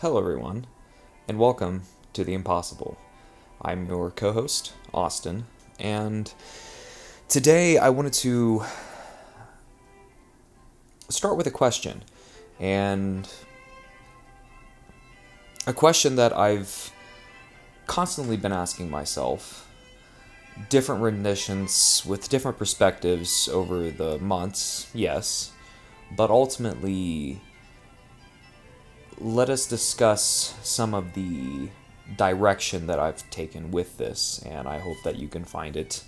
Hello, everyone, and welcome to The Impossible. I'm your co host, Austin, and today I wanted to start with a question, and a question that I've constantly been asking myself, different renditions with different perspectives over the months, yes, but ultimately, let us discuss some of the direction that I've taken with this, and I hope that you can find it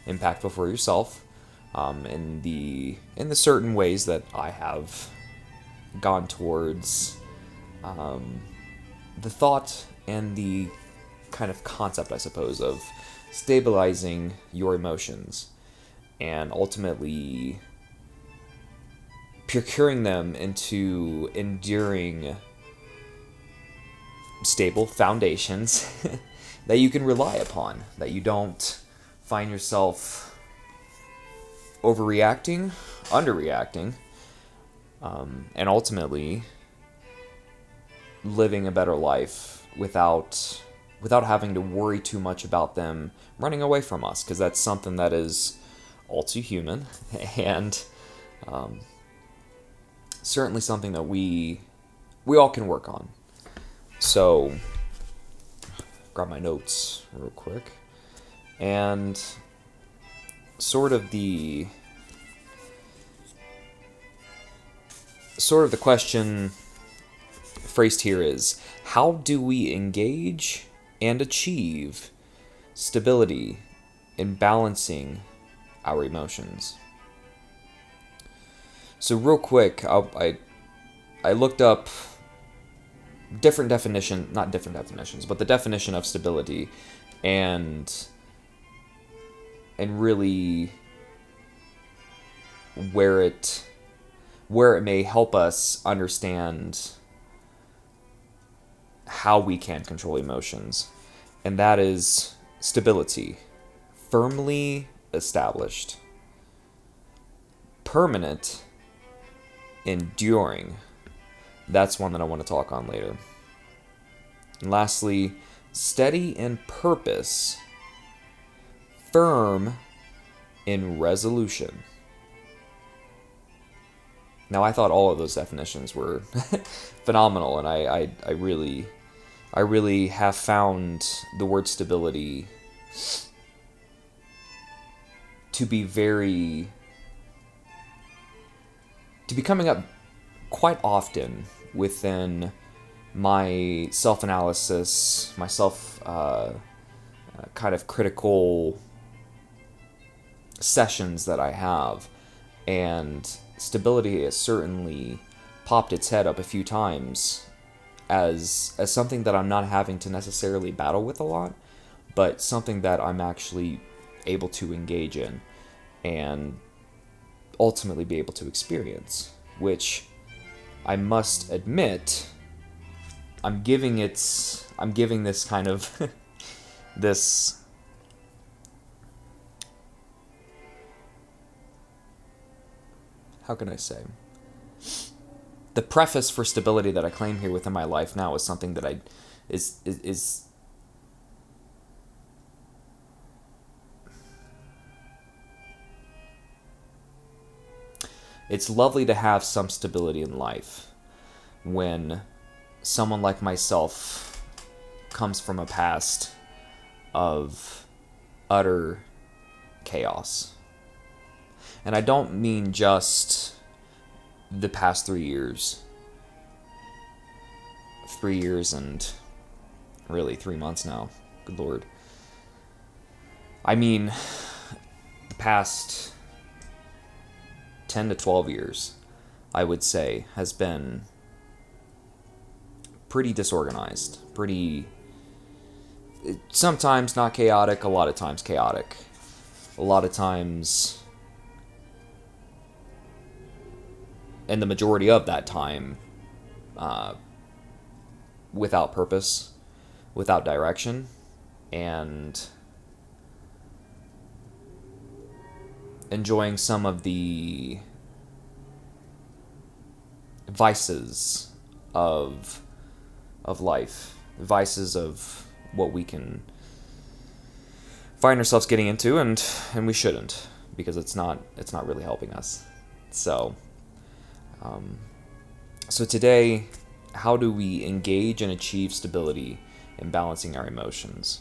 impactful for yourself in the certain ways that I have gone towards the thought and the kind of concept, I suppose, of stabilizing your emotions and ultimately procuring them into enduring stable foundations that you can rely upon, that you don't find yourself overreacting, underreacting, and ultimately living a better life without having to worry too much about them running away from us, because that's something that is all too human and certainly something that we all can work on. So, grab my notes real quick. And sort of the question phrased here is, how do we engage and achieve stability in balancing our emotions? So real quick, I looked up not different definitions, but the definition of stability, and really where it may help us understand how we can control emotions. And that is stability, firmly established, permanent, enduring. That's one that I want to talk on later. And lastly, steady in purpose, firm in resolution. Now, I thought all of those definitions were phenomenal, and I really have found the word stability to be coming up quite often within my self-analysis, my kind of critical sessions that I have. And stability has certainly popped its head up a few times as something that I'm not having to necessarily battle with a lot, but something that I'm actually able to engage in and ultimately be able to experience, which I must admit, I'm giving this kind of this how can I say, the preface for stability that I claim here within my life now is something that is it's lovely to have some stability in life when someone like myself comes from a past of utter chaos. And I don't mean just the past 3 years. 3 years and really 3 months now. Good Lord. I mean the past 10 to 12 years, I would say, has been pretty disorganized, pretty, sometimes not chaotic, a lot of times chaotic, a lot of times, and the majority of that time, without purpose, without direction, and enjoying some of the vices of life, vices of what we can find ourselves getting into, and we shouldn't, because it's not really helping us. So so today, how do we engage and achieve stability in balancing our emotions?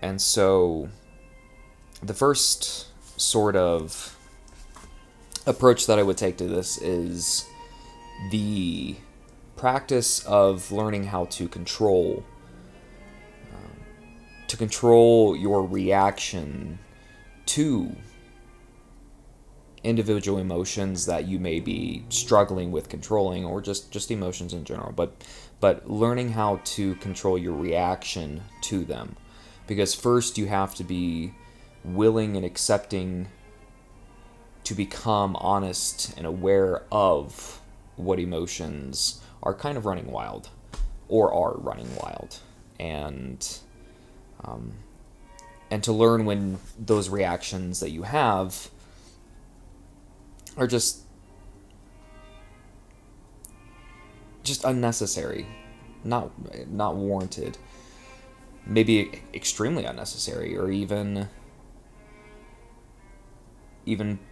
And so the first sort of approach that I would take to this is the practice of learning how to control your reaction to individual emotions that you may be struggling with controlling, or just emotions in general, but learning how to control your reaction to them. Because first you have to be willing and accepting to become honest and aware of what emotions are kind of running wild, or are running wild, and to learn when those reactions that you have are just unnecessary, not warranted, maybe extremely unnecessary, or even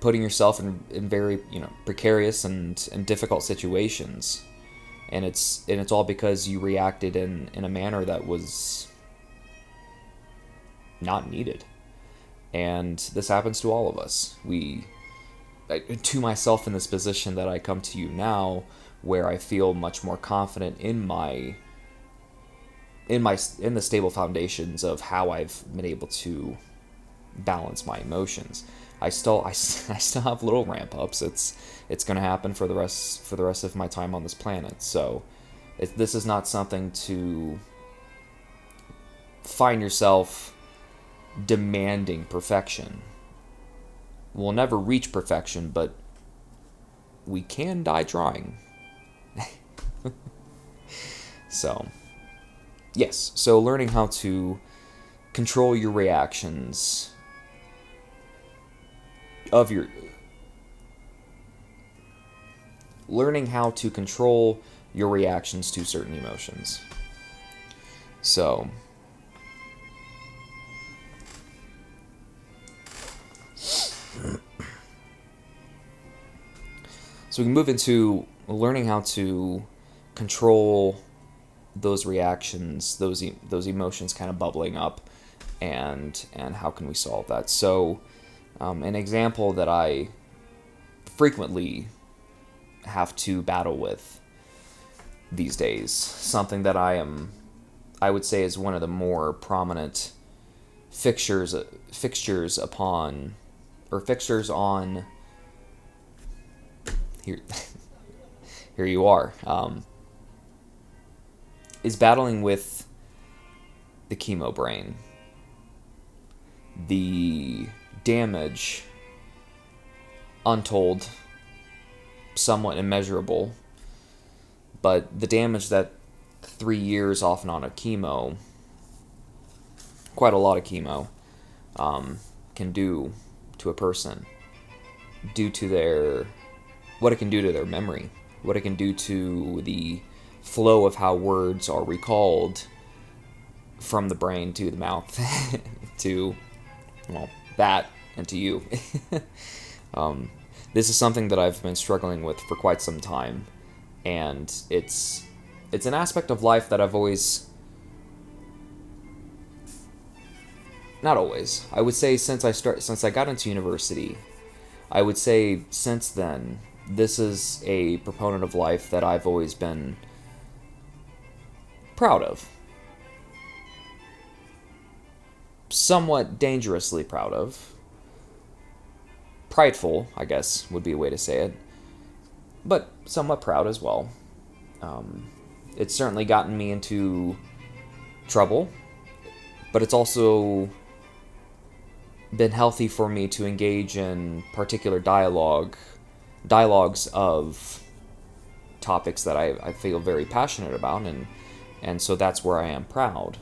putting yourself in very precarious and difficult situations, and it's all because you reacted in a manner that was not needed. And this happens to all of us. To myself, in this position that I come to you now, where I feel much more confident in the stable foundations of how I've been able to balance my emotions. I still have little ramp ups. It's going to happen for the rest of my time on this planet. So this is not something to find yourself demanding perfection. We'll never reach perfection, but we can die trying. So, yes. So learning how to control your reactions learning how to control your reactions to certain emotions. So we can move into learning how to control those reactions, those emotions kind of bubbling up, and how can we solve that? So an example that I frequently have to battle with these days, something that I would say is one of the more prominent fixtures on here here you are, is battling with the chemo brain. The damage, untold, somewhat immeasurable, but the damage that 3 years off and on of chemo, quite a lot of chemo, can do to a person, due to what it can do to their memory, what it can do to the flow of how words are recalled from the brain to the mouth to, that, and to you. This is something that I've been struggling with for quite some time, and it's an aspect of life that I've always, not always, I would say since I got into university, I would say since then, this is a proponent of life that I've always been proud of. Somewhat dangerously proud of. Prideful, I guess, would be a way to say it. But somewhat proud as well. It's certainly gotten me into trouble, but it's also been healthy for me to engage in particular dialogues of topics that I feel very passionate about, and so that's where I am proud.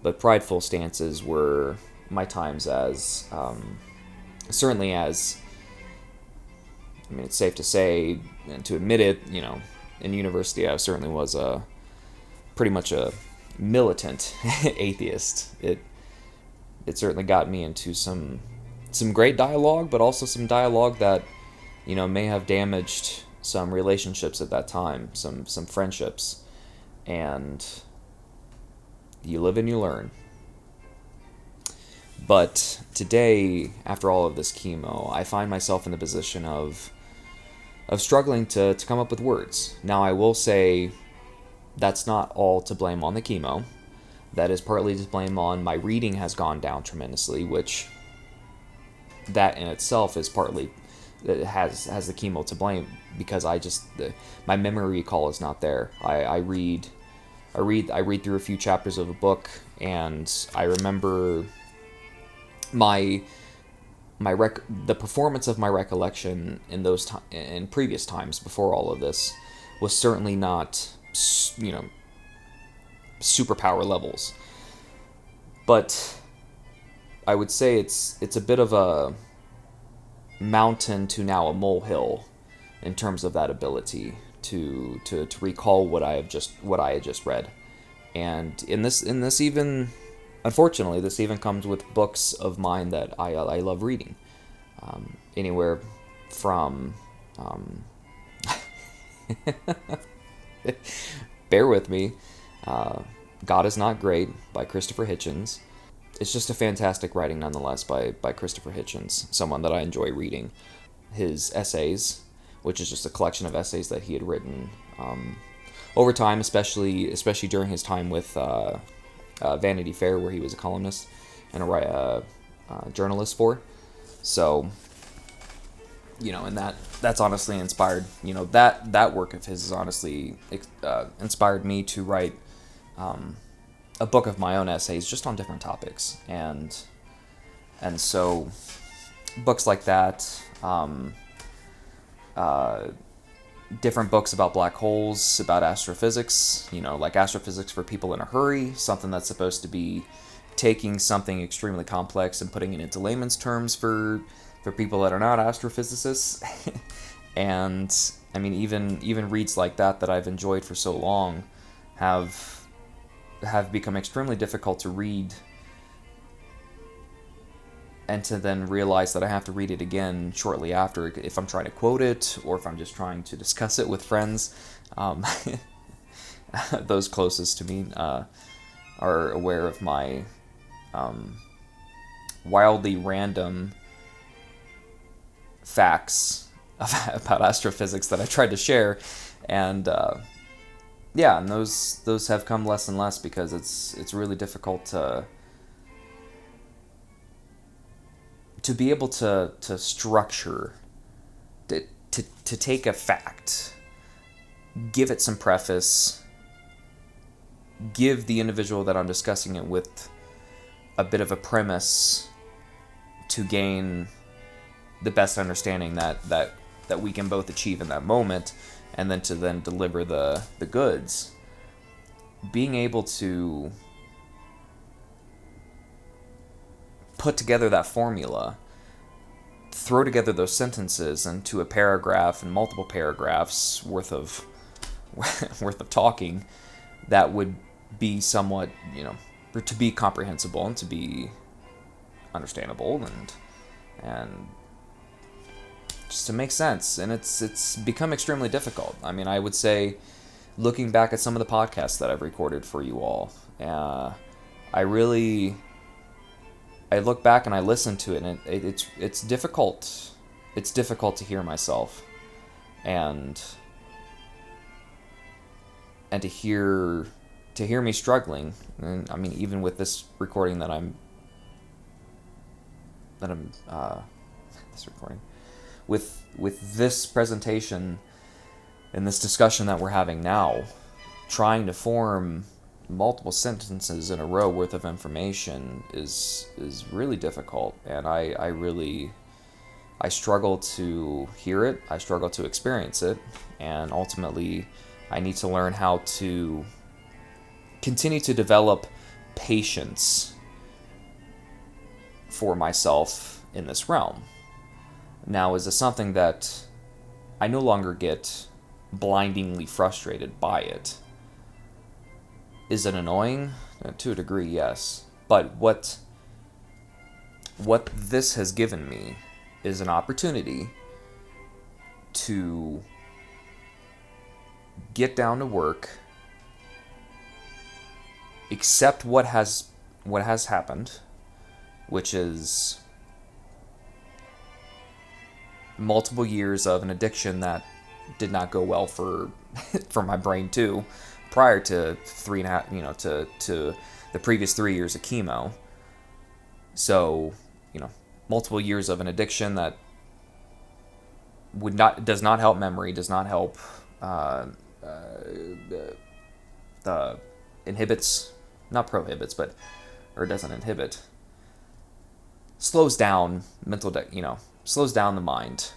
But prideful stances were my times as, certainly as, it's safe to say and to admit it, in university I certainly was a pretty much a militant atheist. It certainly got me into some great dialogue, but also some dialogue that, may have damaged some relationships at that time, some friendships. And you live and you learn. But today, after all of this chemo, I find myself in the position of struggling to come up with words. Now, I will say that's not all to blame on the chemo. That is partly to blame on my reading has gone down tremendously, which that in itself is partly has the chemo to blame, because my memory recall is not there. I read through a few chapters of a book, and I remember the performance of my recollection in previous times before all of this was certainly not, superpower levels. But I would say it's a bit of a mountain to now a molehill in terms of that ability to recall what I had just read. And in this even, unfortunately, this even comes with books of mine that I love reading. Anywhere from bear with me, God Is Not Great by Christopher Hitchens. It's just a fantastic writing nonetheless by Christopher Hitchens, someone that I enjoy reading. His essays, which is just a collection of essays that he had written over time, especially during his time with Vanity Fair, where he was a columnist and a journalist for. So, and that's honestly inspired, that work of his has honestly inspired me to write a book of my own essays just on different topics. And so books like that, different books about black holes, about astrophysics, like Astrophysics for People in a Hurry, something that's supposed to be taking something extremely complex and putting it into layman's terms for people that are not astrophysicists. And I mean, even reads like that I've enjoyed for so long have become extremely difficult to read, and to then realize that I have to read it again shortly after if I'm trying to quote it or if I'm just trying to discuss it with friends. Those closest to me are aware of my wildly random facts about astrophysics that I tried to share, and and those have come less and less because it's really difficult to be able to structure, to take a fact, give it some preface, give the individual that I'm discussing it with a bit of a premise to gain the best understanding that we can both achieve in that moment, and then to deliver the goods. Being able to put together that formula, throw together those sentences into a paragraph and multiple paragraphs worth of talking that would be somewhat, to be comprehensible and to be understandable and just to make sense. And it's become extremely difficult. I mean, I would say, looking back at some of the podcasts that I've recorded for you all, I look back and I listen to it, and it's difficult. It's difficult to hear myself, and to hear me struggling. And I mean, even with this recording with this presentation and this discussion that we're having now, trying to form multiple sentences in a row worth of information is really difficult, and I struggle to hear it, I struggle to experience it, and ultimately I need to learn how to continue to develop patience for myself in this realm. Now, is this something that I no longer get blindingly frustrated by it? Is it annoying? To a degree, yes. But what this has given me is an opportunity to get down to work, accept what has happened, which is multiple years of an addiction that did not go well for for my brain too, prior to 3.5, to the previous 3 years of chemo. So, multiple years of an addiction that does not help memory, does not help, the inhibits, not prohibits, but, or doesn't inhibit, slows down slows down the mind,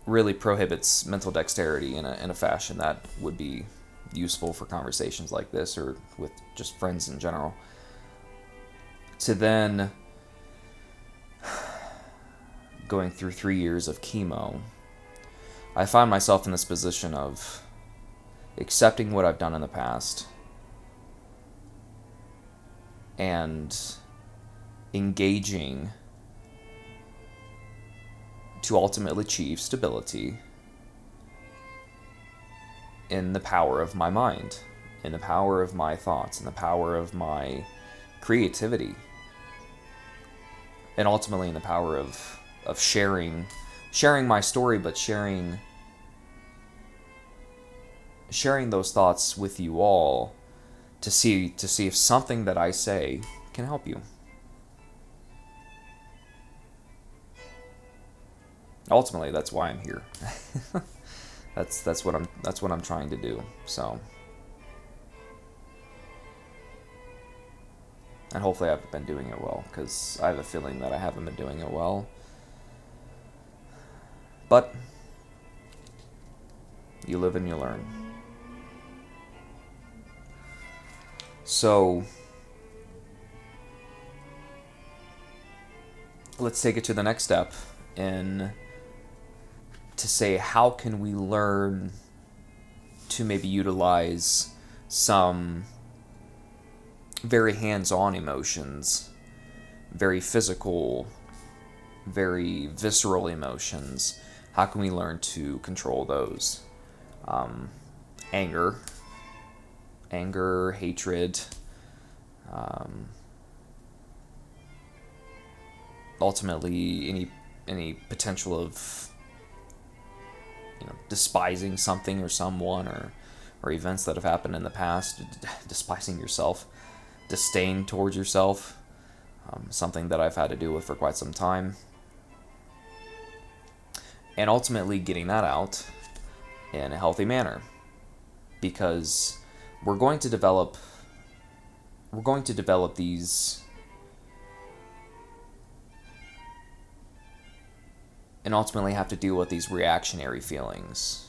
really prohibits mental dexterity in a fashion that would be useful for conversations like this or with just friends in general. To then going through 3 years of chemo, I find myself in this position of accepting what I've done in the past and engaging to ultimately achieve stability in the power of my mind, in the power of my thoughts, in the power of my creativity, and ultimately in the power of sharing my story, but sharing those thoughts with you all to see if something that I say can help you. Ultimately, that's why I'm here. that's what I'm trying to do. So, and hopefully I've been doing it well, because I have a feeling that I haven't been doing it well. But you live and you learn. So let's take it to the next step in to say, how can we learn to maybe utilize some very hands-on emotions, very physical, very visceral emotions. How can we learn to control those? Anger, hatred, ultimately any potential of despising something or someone or events that have happened in the past, despising yourself, disdain towards yourself, something that I've had to deal with for quite some time, and ultimately getting that out in a healthy manner, because we're going to develop these and ultimately have to deal with these reactionary feelings.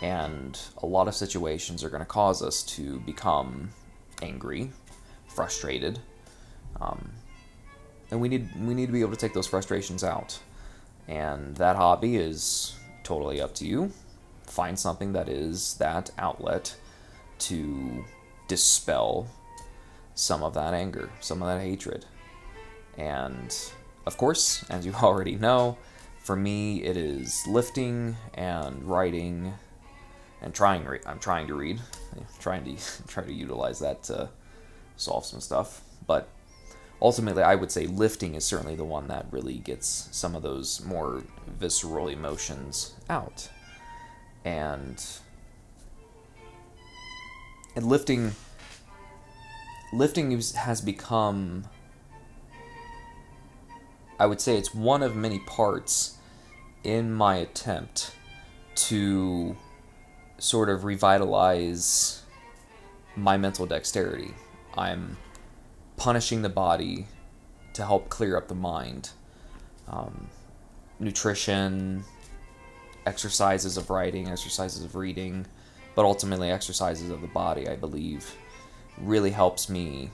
And a lot of situations are going to cause us to become angry, frustrated, and we need to be able to take those frustrations out. And that hobby is totally up to you. Find something that is that outlet to dispel some of that anger, some of that hatred. And of course, as you already know, for me, it is lifting and writing, and I'm trying to read, try to utilize that to solve some stuff. But ultimately, I would say lifting is certainly the one that really gets some of those more visceral emotions out. And lifting has become, I would say it's one of many parts in my attempt to sort of revitalize my mental dexterity. I'm punishing the body to help clear up the mind. Nutrition, exercises of writing, exercises of reading, but ultimately exercises of the body, I believe, really helps me,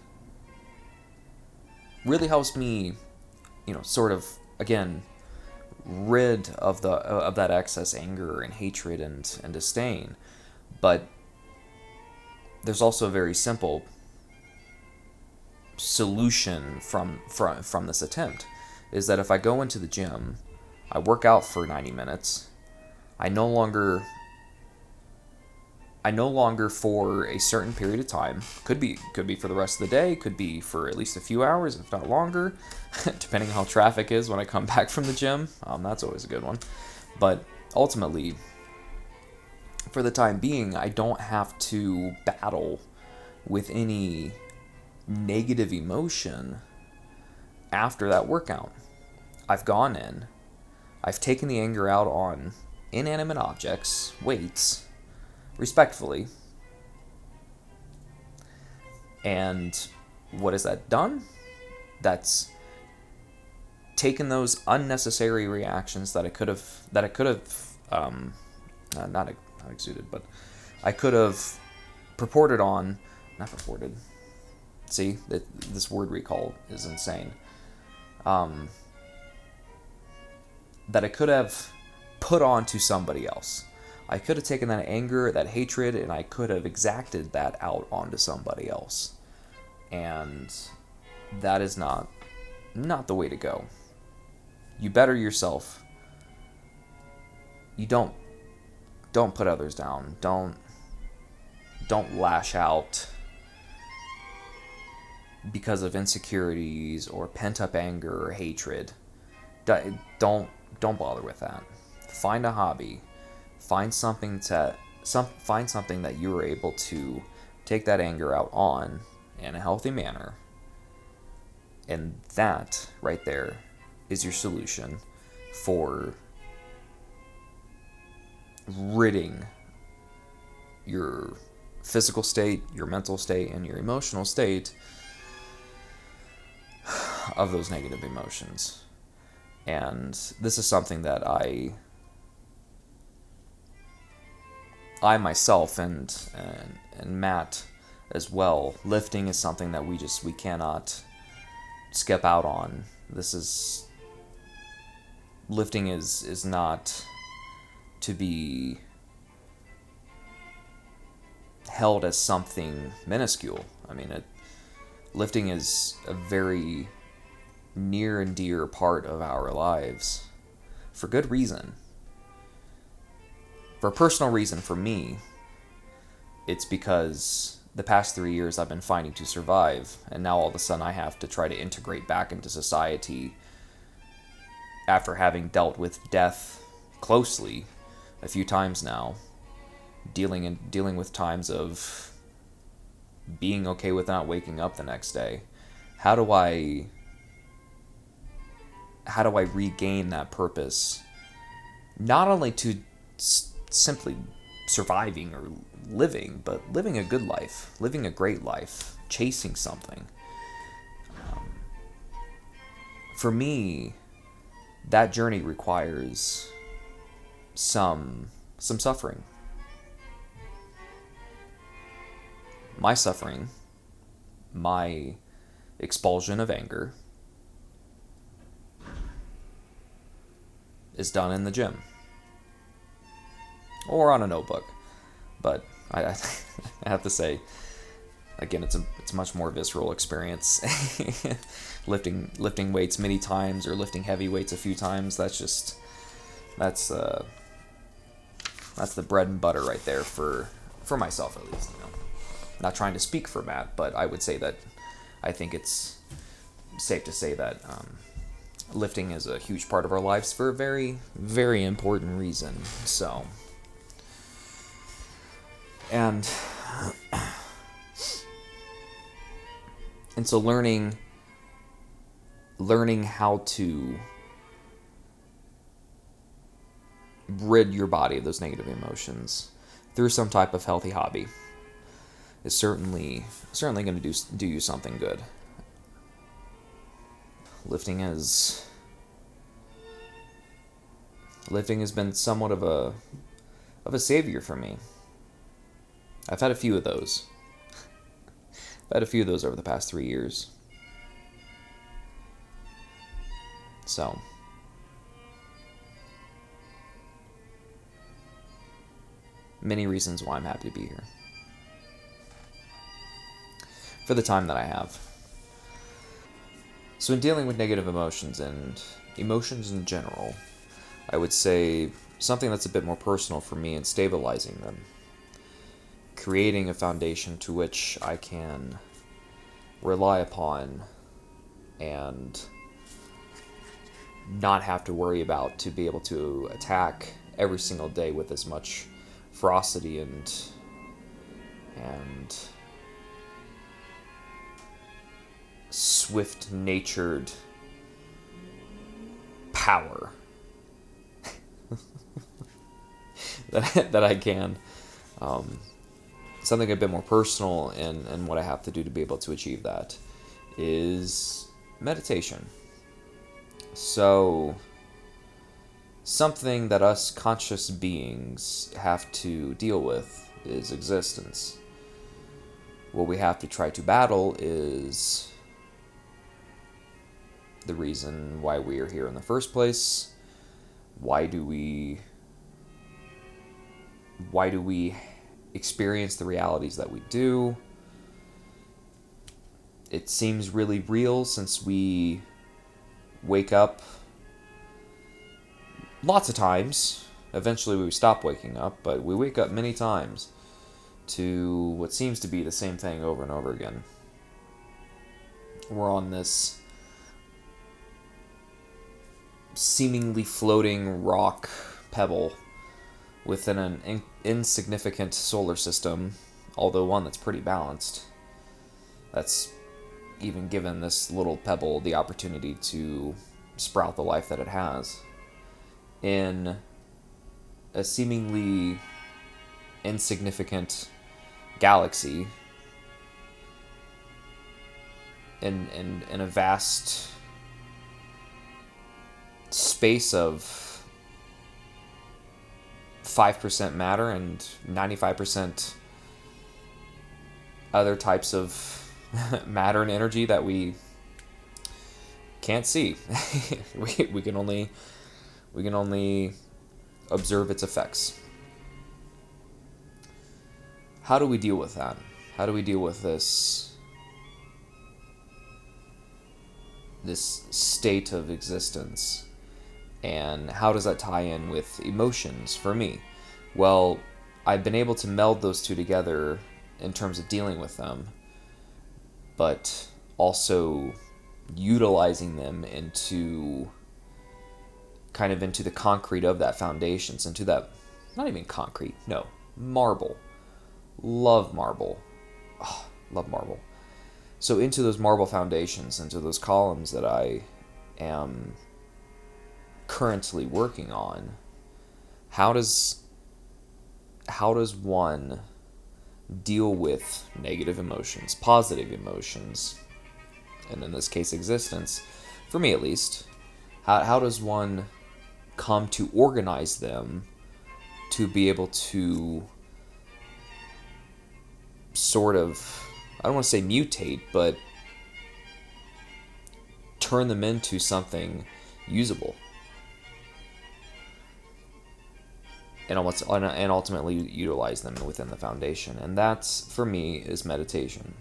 sort of, again, rid of that excess anger and hatred and disdain. But there's also a very simple solution from this attempt, is that if I go into the gym, I work out for 90 minutes, I no longer for a certain period of time, could be for the rest of the day, could be for at least a few hours, if not longer, depending on how traffic is when I come back from the gym. That's always a good one. But ultimately, for the time being, I don't have to battle with any negative emotion after that workout. I've gone in, I've taken the anger out on inanimate objects, weights, respectfully. And what has that done? That's taken those unnecessary reactions that I could have not exuded, but I could have purported on, not purported. See, this word recall is insane. That I could have put on to somebody else. I could have taken that anger, that hatred, and I could have exacted that out onto somebody else. And that is not the way to go. You better yourself. You don't put others down. Don't lash out because of insecurities or pent-up anger or hatred. Don't bother with that. Find a hobby. Find something that you are able to take that anger out on in a healthy manner. And that right there is your solution for ridding your physical state, your mental state, and your emotional state of those negative emotions. And this is something that I myself and Matt as well, lifting is something that we cannot skip out on. Lifting is not to be held as something minuscule. I mean, lifting is a very near and dear part of our lives for good reason. For a personal reason for me, it's because the past 3 years I've been fighting to survive, and now all of a sudden I have to try to integrate back into society after having dealt with death closely a few times now, dealing with times of being okay with not waking up the next day. How do I regain that purpose? Not only to simply surviving or living, but living a good life, living a great life, chasing something. For me, that journey requires some suffering. My suffering, my expulsion of anger, is done in the gym or on a notebook. But I have to say, again, it's a much more visceral experience. lifting weights many times or lifting heavy weights a few times, that's the bread and butter right there for myself, at least. Not trying to speak for Matt, but I would say that I think it's safe to say that lifting is a huge part of our lives for a very, very important reason. So, and so learning how to rid your body of those negative emotions through some type of healthy hobby is certainly going to do you something good. Lifting has been somewhat of a savior for me. I've had a few of those. Over the past 3 years. So, many reasons why I'm happy to be here. for the time that I have. So in dealing with negative emotions and emotions in general, I would say something that's a bit more personal for me in stabilizing them. Creating a foundation to which I can rely upon and not have to worry about to be able to attack every single day with as much ferocity and swift-natured power that I can. Something a bit more personal and what I have to do to be able to achieve that is meditation. So, something that us conscious beings have to deal with is existence. What we have to try to battle is the reason why we are here in the first place. Why do we experience the realities that we do? It seems really real since we wake up lots of times. Eventually we stop waking up, but we wake up many times to what seems to be the same thing over and over again. We're on this seemingly floating rock pebble within an insignificant solar system, although one that's pretty balanced. That's even given this little pebble the opportunity to sprout the life that it has. In a seemingly insignificant galaxy, in a vast space of 5% matter and 95% other types of matter and energy that we can't see. we can only observe its effects. How do we deal with that? How do we deal with this state of existence? And how does that tie in with emotions for me? Well, I've been able to meld those two together in terms of dealing with them, but also utilizing them into the concrete of that foundations, into that, not even concrete, no, marble. Love marble. Oh, love marble. So into those marble foundations, into those columns that I am currently working on, how does one deal with negative emotions, positive emotions, and in this case existence, for me at least, how does one come to organize them to be able to sort of, I don't want to say mutate, but turn them into something usable and ultimately utilize them within the foundation? And that's, for me, is meditation.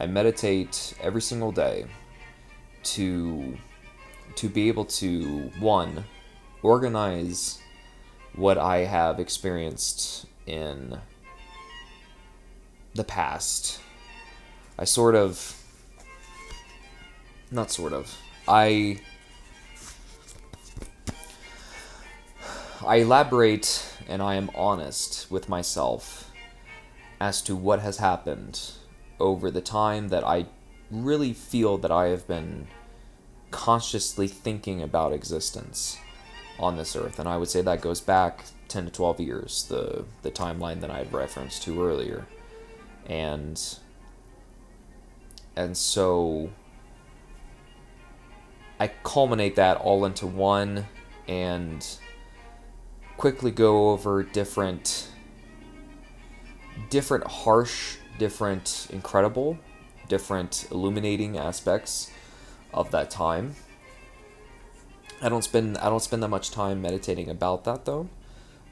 I meditate every single day to be able to, one, organize what I have experienced in the past. I elaborate and I am honest with myself as to what has happened over the time that I really feel that I have been consciously thinking about existence on this earth. And I would say that goes back 10 to 12 years, the timeline that I had referenced to earlier. And so I culminate that all into one and quickly go over different harsh, different incredible, different illuminating aspects of that time. I don't spend that much time meditating about that though.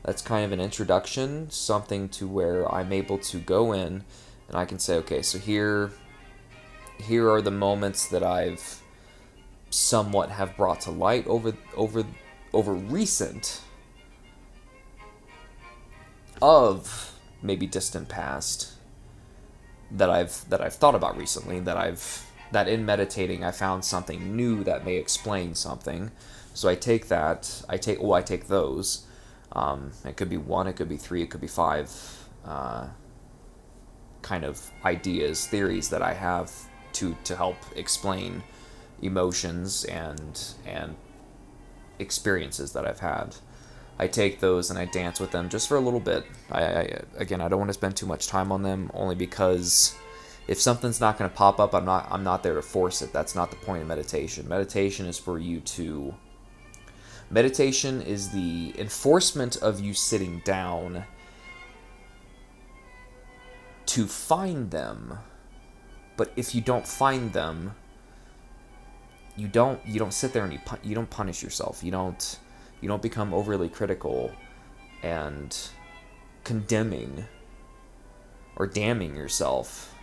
That's kind of an introduction, something to where I'm able to go in And I can say, okay, so here are the moments that I've somewhat have brought to light over recent of maybe distant past that I've thought about recently, that in meditating I found something new that may explain something. So I take those. It could be one, it could be three, it could be five kind of ideas, theories that I have to help explain emotions and experiences that I've had. I take those and I dance with them just for a little bit. Again, I don't want to spend too much time on them, only because if something's not going to pop up, I'm not there to force it. That's not the point of meditation. Meditation is for you to. Meditation is the enforcement of you sitting down to find them. But if you don't find them, you don't sit there and you don't punish yourself. You don't become overly critical and condemning or damning yourself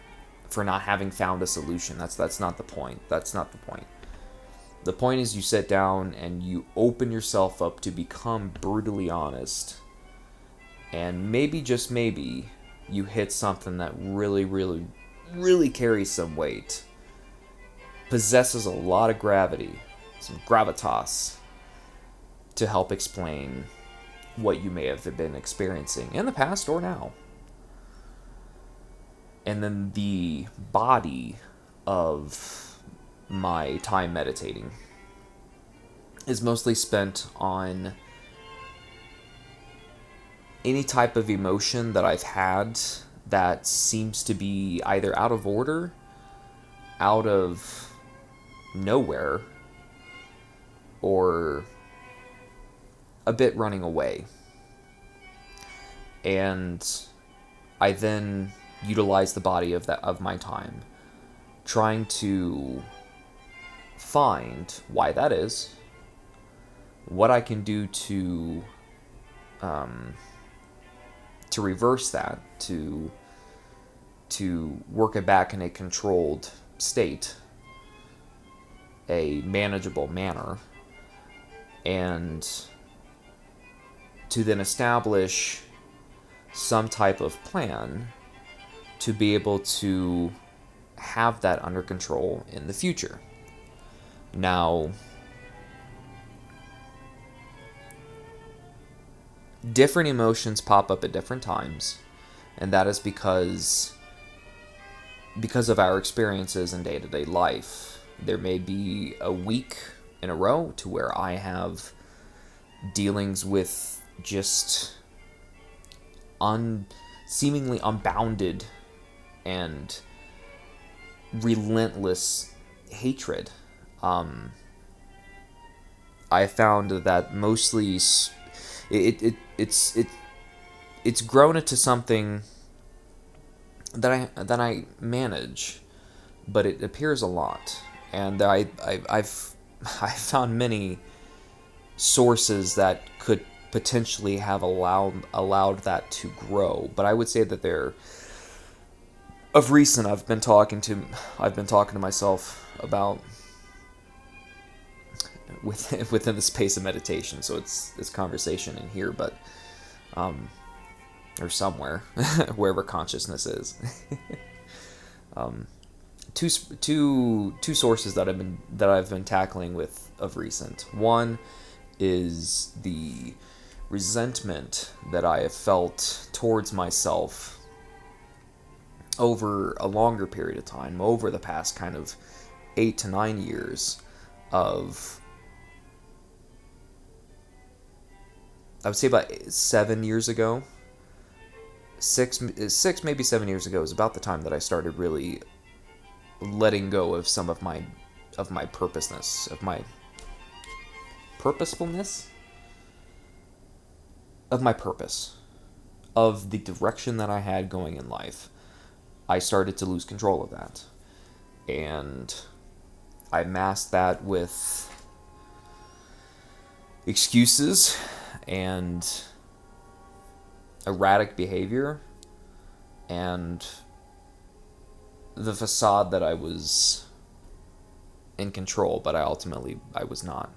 for not having found a solution. That's not the point. That's not the point. The point is you sit down and you open yourself up to become brutally honest. And maybe, just maybe, you hit something that really, really, really carries some weight. Possesses a lot of gravity, some gravitas, to help explain what you may have been experiencing in the past or now. And then the body of my time meditating is mostly spent on any type of emotion that I've had that seems to be either out of order, out of nowhere, or a bit running away. And I then utilize the body of my time, trying to find why that is, what I can do to reverse that, to work it back in a controlled state, a manageable manner, and to then establish some type of plan to be able to have that under control in the future. Now, different emotions pop up at different times, and that is because of our experiences in day-to-day life. There may be a week in a row to where I have dealings with just seemingly unbounded and relentless hatred. I found that mostly it's grown into something that I manage, but it appears a lot, and I've found many sources that could potentially have allowed that to grow. But I would say that of recent I've been talking to myself about within the space of meditation. So it's this conversation in here, but or somewhere wherever consciousness is. Two sources that I've been tackling with of recent. One is the resentment that I have felt towards myself over a longer period of time, over the past kind of 8 to 9 years of, I would say about 7 years ago, six maybe 7 years ago is about the time that I started really letting go of some of my purposeness, of my purposefulness, of my purpose, of the direction that I had going in life. I started to lose control of that. And I masked that with excuses and erratic behavior and the facade that I was in control, but I was not.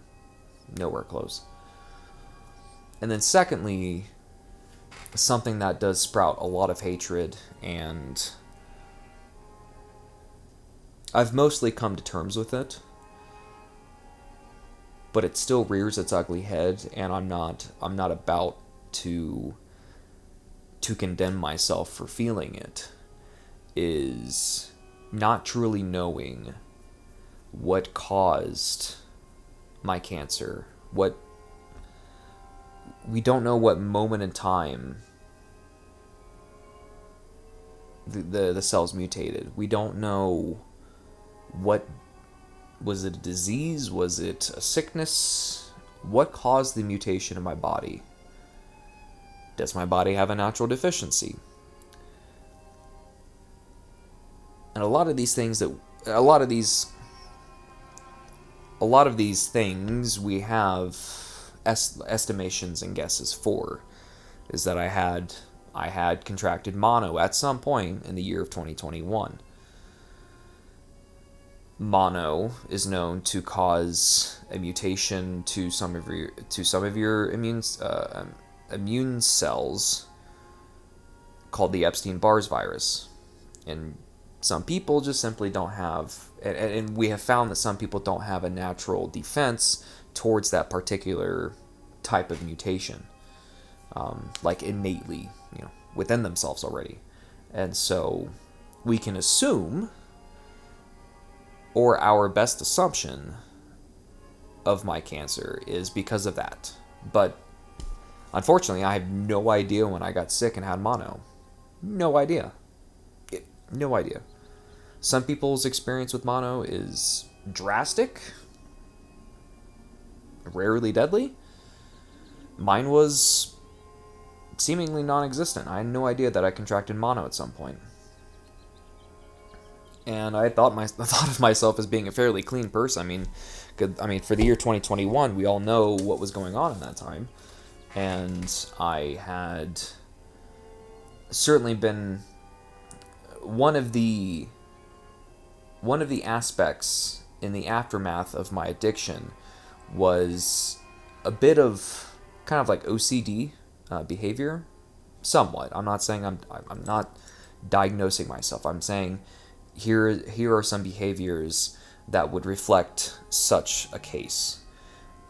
Nowhere close. And then secondly, something that does sprout a lot of hatred, and I've mostly come to terms with it, but it still rears its ugly head, and I'm not about to condemn myself for feeling it, is not truly knowing what caused my cancer. We don't know what moment in time the cells mutated. We don't know what, was it a disease? Was it a sickness? What caused the mutation in my body? Does my body have a natural deficiency? And a lot of these things we have estimations and guesses for. Is that I had contracted mono at some point in the year of 2021. Mono is known to cause a mutation to some of your immune cells called the Epstein-Barr virus, and some people just simply don't have, and we have found that some people don't have a natural defense towards that particular type of mutation, like innately, within themselves already. And so we can assume, or our best assumption of my cancer is because of that. But unfortunately, I have no idea when I got sick and had mono. No idea. No idea. Some people's experience with mono is drastic, rarely deadly. Mine was seemingly non-existent. I had no idea that I contracted mono at some point. And I thought of myself as being a fairly clean person. For the year 2021, we all know what was going on in that time. And I had certainly been one of the aspects in the aftermath of my addiction was a bit of kind of like OCD behavior, somewhat. I'm not saying I'm not diagnosing myself. I'm saying here are some behaviors that would reflect such a case,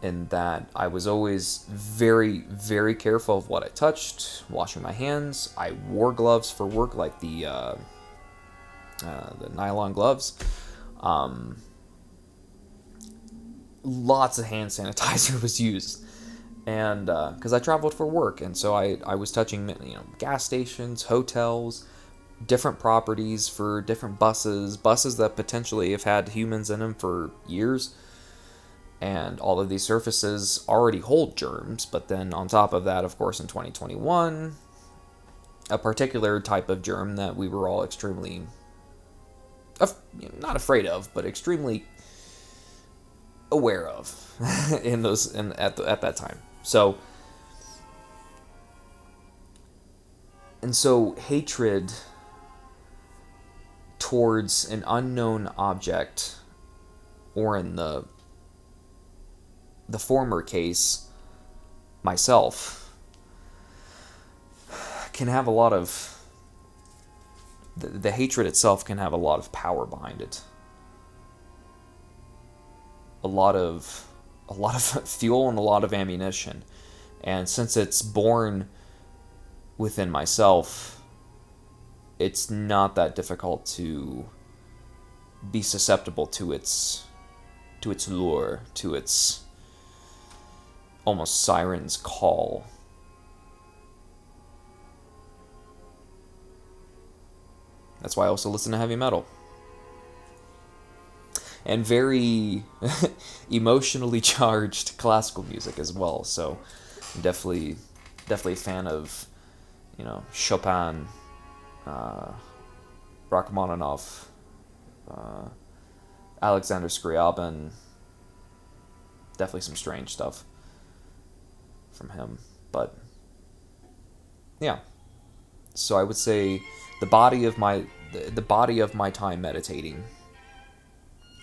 in that I was always very, very careful of what I touched, washing my hands. I wore gloves for work, like the nylon gloves. Lots of hand sanitizer was used, and because I traveled for work, and so I was touching gas stations, hotels, different properties for different buses that potentially have had humans in them for years. And all of these surfaces already hold germs, but then on top of that, of course, in 2021, a particular type of germ that we were all extremely, not afraid of, but extremely aware of at that time. So hatred towards an unknown object, or in the former case, myself, can have a lot of, the hatred itself can have a lot of power behind it. A lot of fuel and a lot of ammunition. And since it's born within myself, it's not that difficult to be susceptible to its lure, to its almost siren's call. That's why I also listen to heavy metal. And very emotionally charged classical music as well. So I'm definitely a fan of, Chopin, Rachmaninoff, Alexander Scriabin. Definitely some strange stuff from him. But yeah. So I would say the body of the body of my time meditating.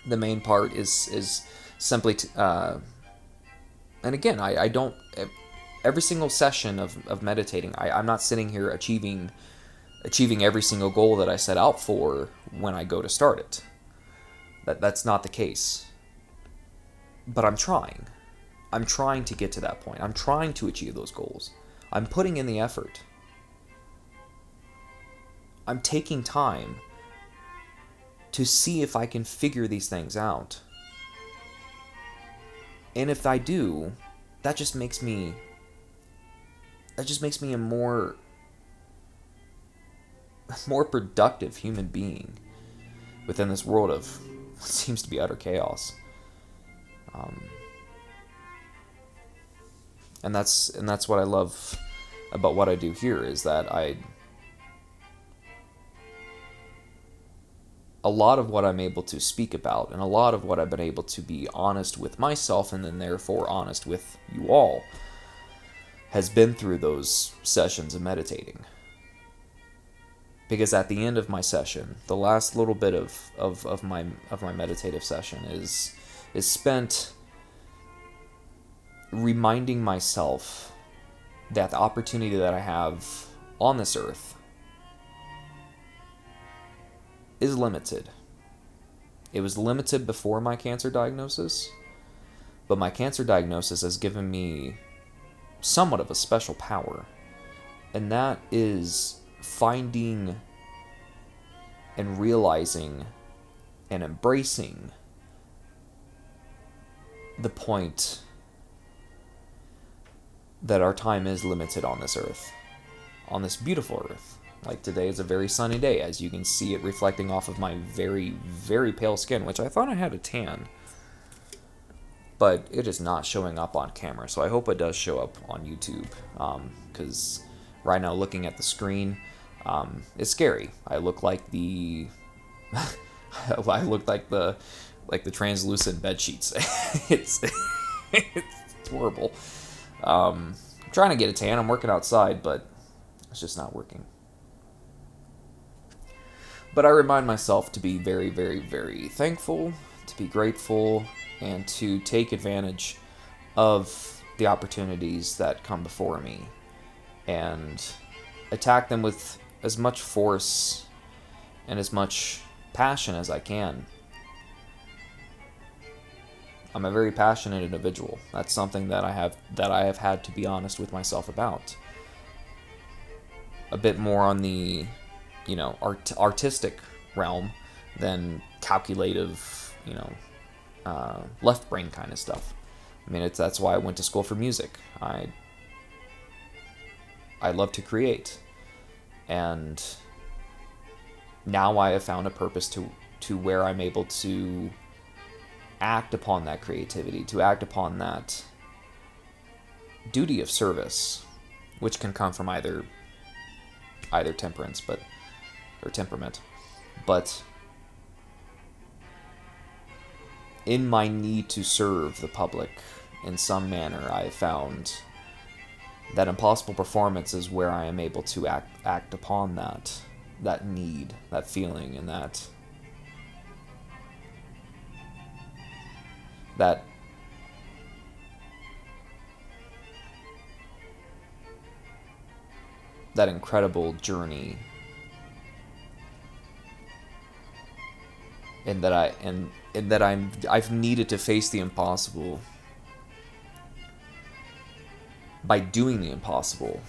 The main part is simply and again, I don't, every single session of meditating, I'm not sitting here achieving every single goal that I set out for when I go to start it. That's not the case. But I'm trying. I'm trying to get to that point. I'm trying to achieve those goals. I'm putting in the effort. I'm taking time to see if I can figure these things out. And if I do, that just makes me a more productive human being within this world of what seems to be utter chaos. And that's what I love about what I do here, is that a lot of what I'm able to speak about, and a lot of what I've been able to be honest with myself, and then therefore honest with you all, has been through those sessions of meditating. Because at the end of my session, the last little bit of my meditative session is spent reminding myself that the opportunity that I have on this earth is limited. It was limited before my cancer diagnosis, but my cancer diagnosis has given me somewhat of a special power, and that is finding and realizing and embracing the point that our time is limited on this earth, on this beautiful earth. Like today is a very sunny day, as you can see it reflecting off of my very, very pale skin, which I thought I had a tan, but it is not showing up on camera, so I hope it does show up on YouTube, because right now looking at the screen, it's scary. I look like the I look like the translucent bed sheets. it's horrible. I'm trying to get a tan. I'm working outside, but it's just not working. But I remind myself to be very, very, very thankful, to be grateful, and to take advantage of the opportunities that come before me and attack them with as much force and as much passion as I can. I'm a very passionate individual. That's something that I have had to be honest with myself about. A bit more on the, artistic realm than calculative, left brain kind of stuff. I mean, that's why I went to school for music. I love to create, and now I have found a purpose to where I'm able to act upon that creativity, to act upon that duty of service, which can come from either temperament, but in my need to serve the public in some manner, I have found that impossible performance is where I am able to act upon that need, that feeling, and that incredible journey, and that I've needed to face the impossible by doing the impossible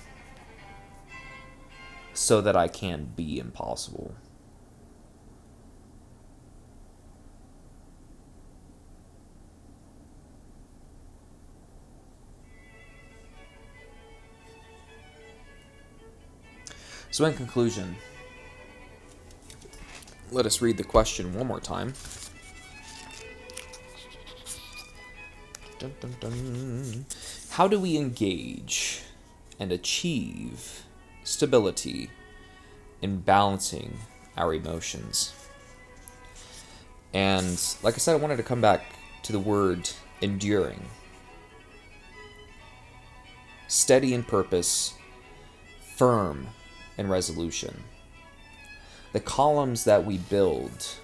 so that I can be impossible. So in conclusion, let us read the question one more time. Dun, dun, dun. How do we engage and achieve stability in balancing our emotions? And like I said, I wanted to come back to the word enduring. Steady in purpose, firm in resolution. The columns that we build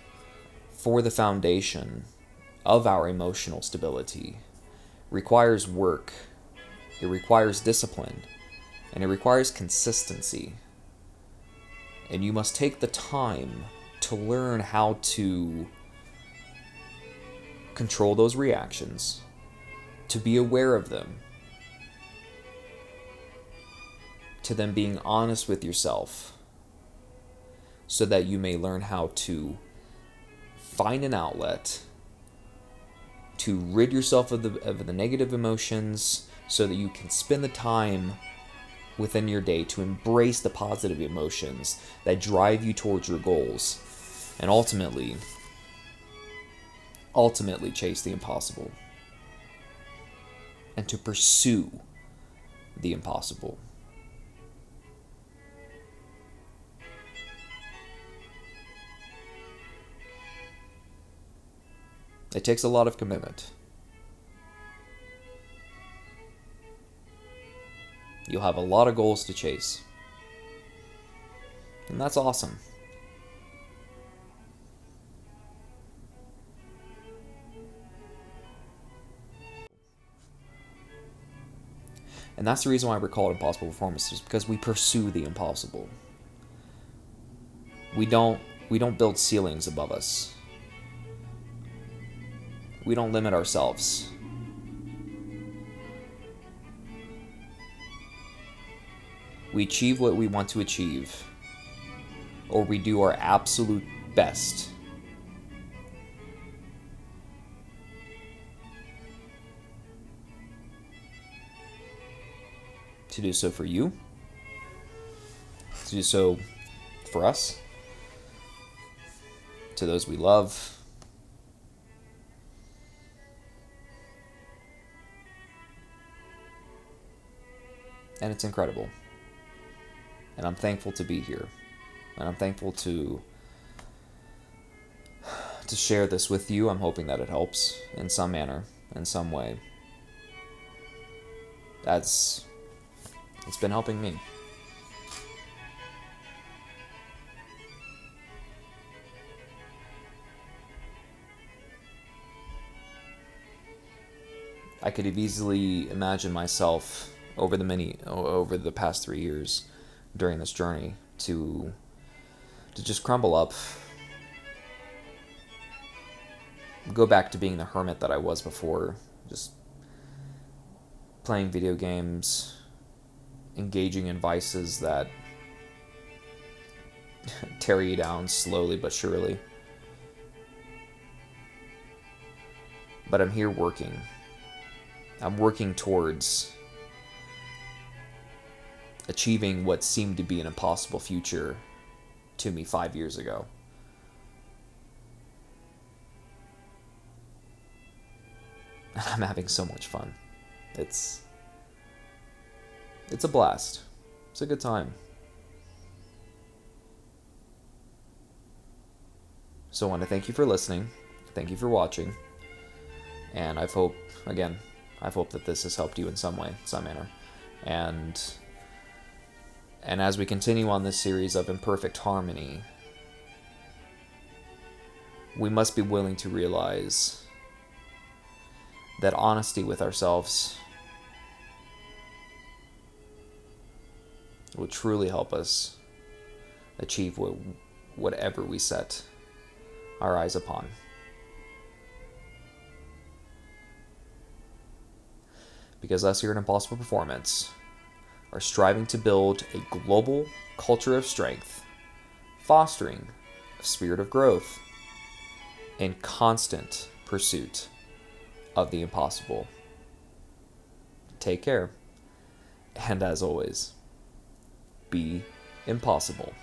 for the foundation of our emotional stability requires work, it requires discipline, and it requires consistency. And you must take the time to learn how to control those reactions, to be aware of them, to then being honest with yourself, so that you may learn how to find an outlet to rid yourself of the negative emotions, so that you can spend the time within your day to embrace the positive emotions that drive you towards your goals, and ultimately chase the impossible, and to pursue the impossible. It takes a lot of commitment. You'll have a lot of goals to chase. And that's awesome. And that's the reason why we're called impossible performances, because we pursue the impossible. We don't build ceilings above us. We don't limit ourselves. We achieve what we want to achieve, or we do our absolute best to do so for you, to do so for us, to those we love, and it's incredible. And I'm thankful to be here. And I'm thankful to share this with you. I'm hoping that it helps in some manner, in some way. It's been helping me. I could have easily imagined myself over the past 3 years during this journey to just crumble up, go back to being the hermit that I was before, just playing video games, engaging in vices that tear you down slowly but surely. But I'm here working. I'm working towards achieving what seemed to be an impossible future to me 5 years ago. I'm having so much fun. It's a blast. It's a good time. So I want to thank you for listening. Thank you for watching. And I hope that this has helped you in some way, some manner. And as we continue on this series of imperfect harmony, we must be willing to realize that honesty with ourselves will truly help us achieve whatever we set our eyes upon. Because us here at Impossible Performance are striving to build a global culture of strength, fostering a spirit of growth, and constant pursuit of the impossible. Take care, and as always, be impossible.